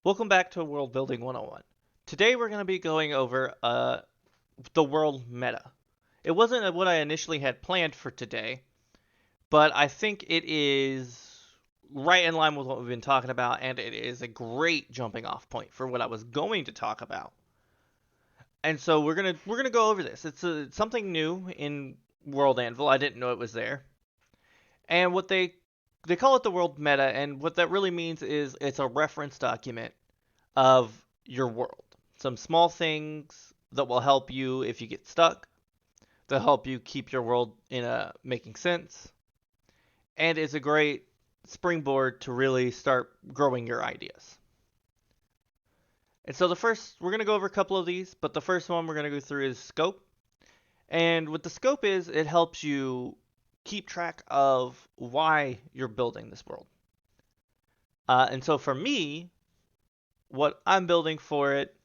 Welcome back to World Building 101. Today we're going to be going over the world meta. It wasn't what I initially had planned for today, but I think it is right in line with what we've been talking about, and it is a great jumping off point for what I was going to talk about. And so we're gonna go over this. It's something new in World Anvil. I didn't know it was there, and what they call it the world meta, and what that really means is it's a reference document of your world. Some small things that will help you if you get stuck, that help you keep your world in a making sense, and it's a great springboard to really start growing your ideas. And so the first, we're going to go over a couple of these, but the first one we're going to go through is scope. And what the scope is, it helps you keep track of why you're building this world. And so for me, what I'm building for it,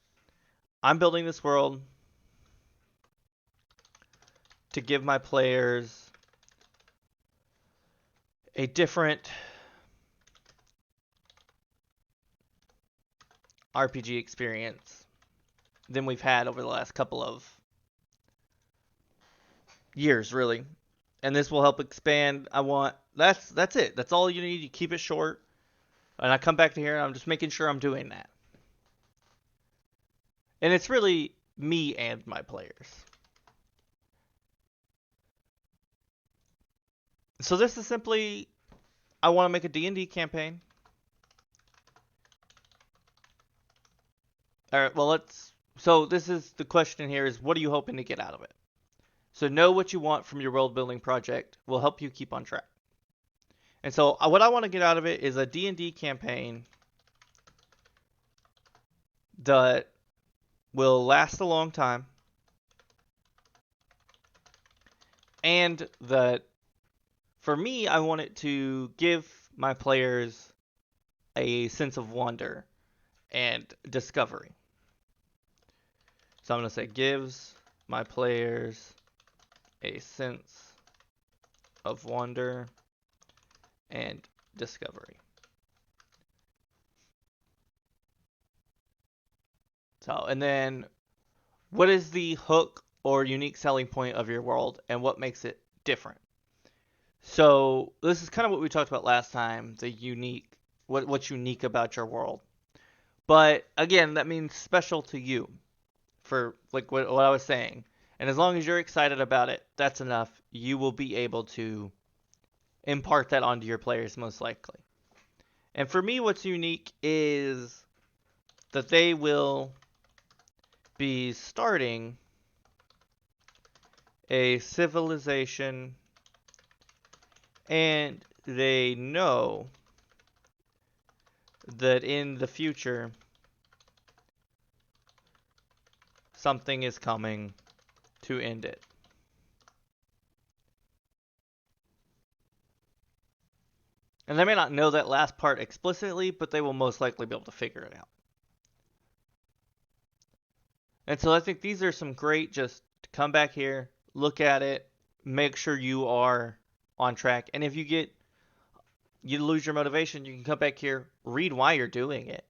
I'm building this world to give my players a different RPG experience than we've had over the last couple of years, really. And this will help expand. That's it. That's all you need. You keep it short. And I come back to here and I'm just making sure I'm doing that. And it's really me and my players. So this is simply I want to make a D&D campaign. All right, well so this is the question here is what are you hoping to get out of it? So know what you want from your world building project will help you keep on track. And so what I want to get out of it is a D&D campaign that will last a long time and that for me I want it to give my players a sense of wonder and discovery. So I'm going to say gives my players a sense of wonder and discovery. So, and then what is the hook or unique selling point of your world and what makes it different? So, this is kind of what we talked about last time, the unique what's unique about your world. But again, that means special to you for like what I was saying. And as long as you're excited about it, that's enough. You will be able to impart that onto your players most likely. And for me, what's unique is that they will be starting a civilization and they know that in the future something is coming to end it. And they may not know that last part explicitly, but they will most likely be able to figure it out. And so I think these are some great just to come back here, look at it, make sure you are on track. And if you lose your motivation, you can come back here, read why you're doing it,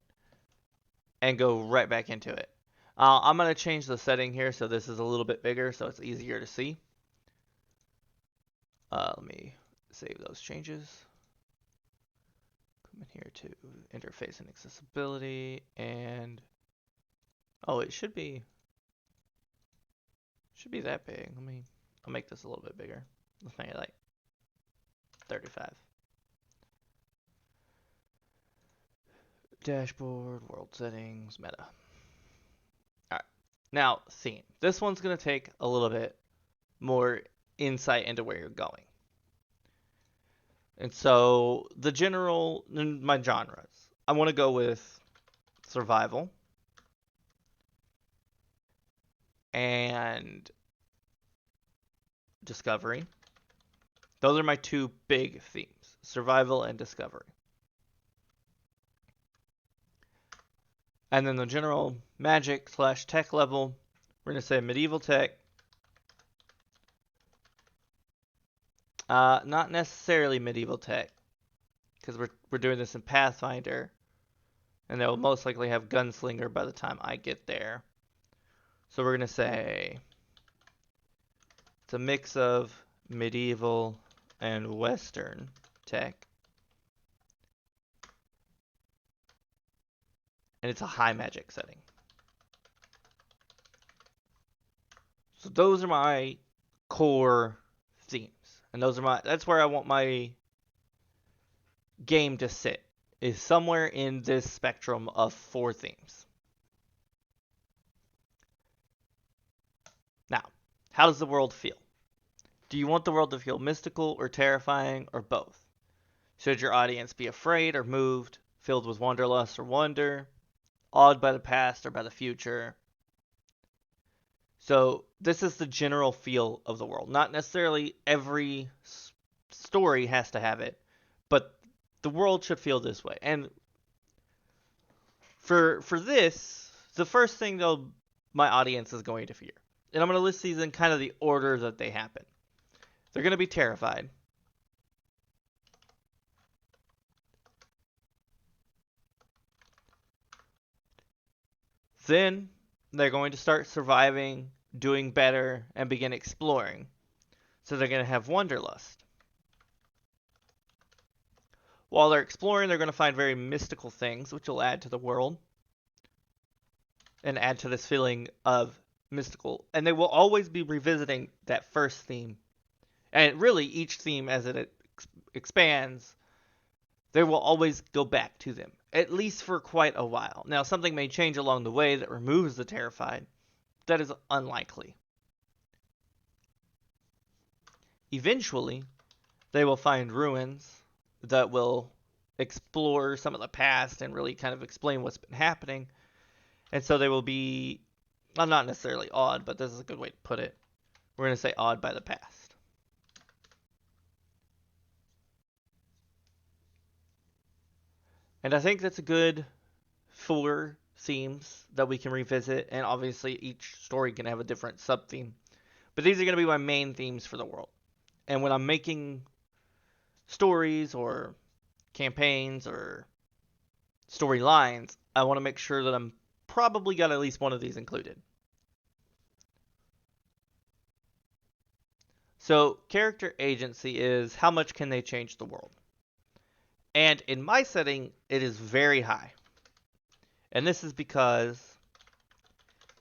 and go right back into it. I'm going to change the setting here so this is a little bit bigger so it's easier to see. Let me save those changes. Come in here to interface and accessibility and oh, it should be that big. I'll make this a little bit bigger. Let's make it like 35. Dashboard, world settings, meta. All right. Now, theme. This one's going to take a little bit more insight into where you're going. And so, my genres. I want to go with survival and discovery. Those are my two big themes, survival and discovery. And then the general magic / tech level, we're going to say medieval tech. Not necessarily medieval tech, because we're doing this in Pathfinder. And they'll most likely have Gunslinger by the time I get there. So we're going to say it's a mix of medieval and Western tech. And it's a high magic setting. So those are my core themes. And that's where I want my game to sit, is somewhere in this spectrum of 4 themes. Now, how does the world feel? Do you want the world to feel mystical or terrifying or both? Should your audience be afraid or moved, filled with wanderlust or wonder, awed by the past or by the future? So this is the general feel of the world. Not necessarily every story has to have it, but the world should feel this way. And for this, the first thing though my audience is going to fear. And I'm going to list these in kind of the order that they happen. They're going to be terrified. Then they're going to start surviving, doing better, and begin exploring. So they're going to have wanderlust. While they're exploring, they're going to find very mystical things, which will add to the world and add to this feeling of mystical. And they will always be revisiting that first theme. And really, each theme, as it expands, they will always go back to them, at least for quite a while. Now, something may change along the way that removes the terrified. That is unlikely. Eventually, they will find ruins that will explore some of the past and really kind of explain what's been happening. And so they will be, well, not necessarily awed, but this is a good way to put it. We're going to say awed by the past. And I think that's a good 4 themes that we can revisit. And obviously each story can have a different sub-theme. But these are going to be my main themes for the world. And when I'm making stories or campaigns or storylines, I want to make sure that I'm probably got at least one of these included. So character agency is how much can they change the world? And in my setting, it is very high. And this is because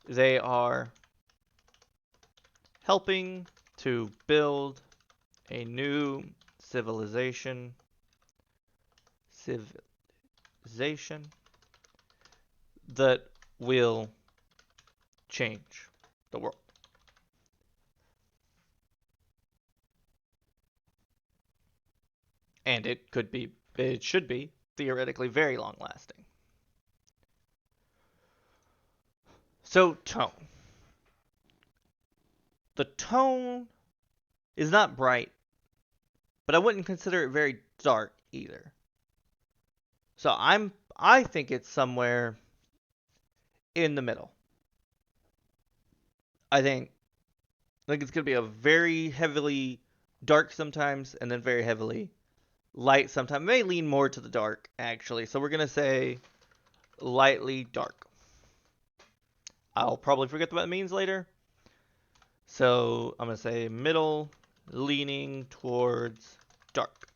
they are helping to build a new civilization that will change the world. And it should be, theoretically very long lasting. So, tone. The tone is not bright, but I wouldn't consider it very dark either. So I think it's somewhere in the middle. I think it's going to be a very heavily dark sometimes, and then very heavily light sometimes. It may lean more to the dark, actually. So we're going to say lightly dark. I'll probably forget what that means later. So I'm going to say middle, leaning towards dark.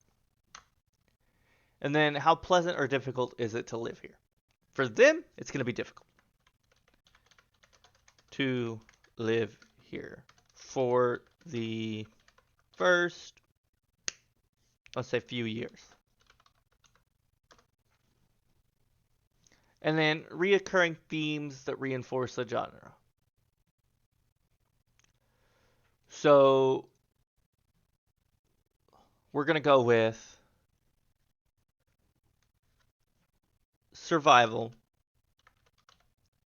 And then how pleasant or difficult is it to live here? For them, it's going to be difficult to live here for the first, let's say, few years. And then reoccurring themes that reinforce the genre. So we're going to go with survival,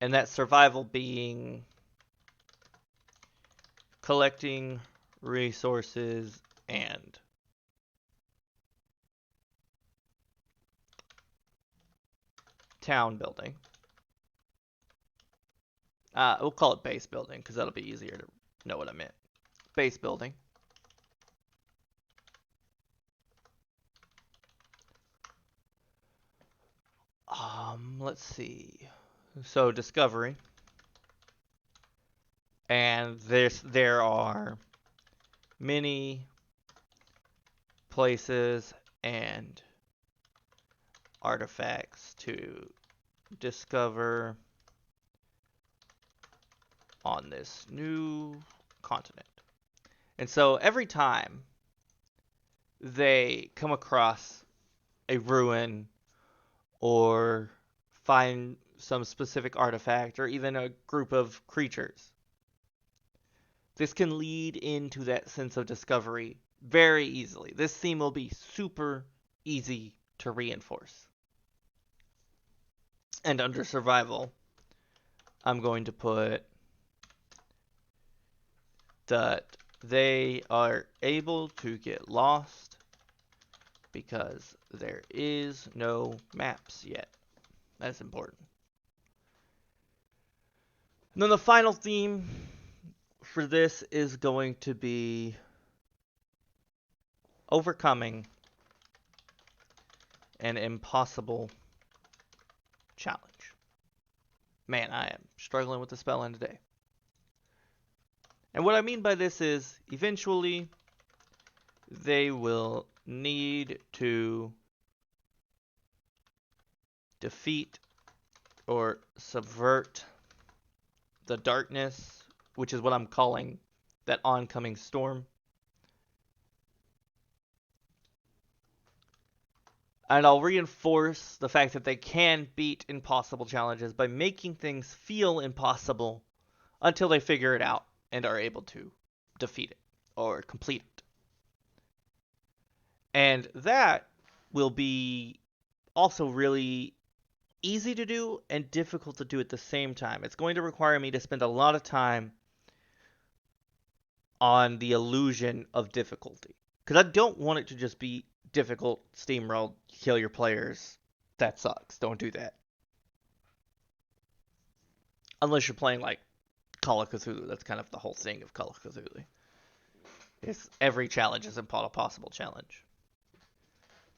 and that survival being collecting resources and town building. We'll call it base building because that'll be easier to know what I meant. Base building. Let's see. So discovery, and there are many places and artifacts to discover on this new continent. And so every time they come across a ruin or find some specific artifact or even a group of creatures, this can lead into that sense of discovery very easily. This theme will be super easy to reinforce. And under survival, I'm going to put that they are able to get lost because there is no maps yet. That's important. And then the final theme for this is going to be overcoming an impossible challenge. Man, I am struggling with the spelling today. And what I mean by this is eventually they will need to defeat or subvert the darkness, which is what I'm calling that oncoming storm. And I'll reinforce the fact that they can beat impossible challenges by making things feel impossible until they figure it out and are able to defeat it or complete it. And that will be also really easy to do and difficult to do at the same time. It's going to require me to spend a lot of time on the illusion of difficulty. Because I don't want it to just be difficult, steamroll, kill your players. That sucks. Don't do that. Unless you're playing like Call of Cthulhu. That's kind of the whole thing of Call of Cthulhu. Every challenge is a possible challenge.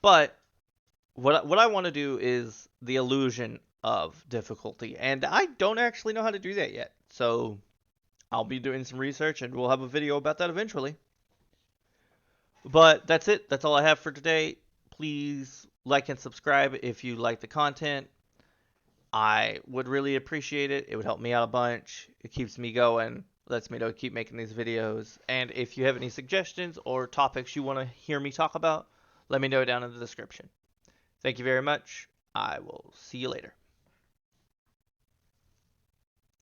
But what I want to do is the illusion of difficulty. And I don't actually know how to do that yet. So I'll be doing some research and we'll have a video about that eventually. But that's it. That's all I have for today. Please like and subscribe if you like the content. I would really appreciate it. It would help me out a bunch. It keeps me going, lets me know to keep making these videos. And if you have any suggestions or topics you want to hear me talk about, let me know down in the description. Thank you very much. I will see you later.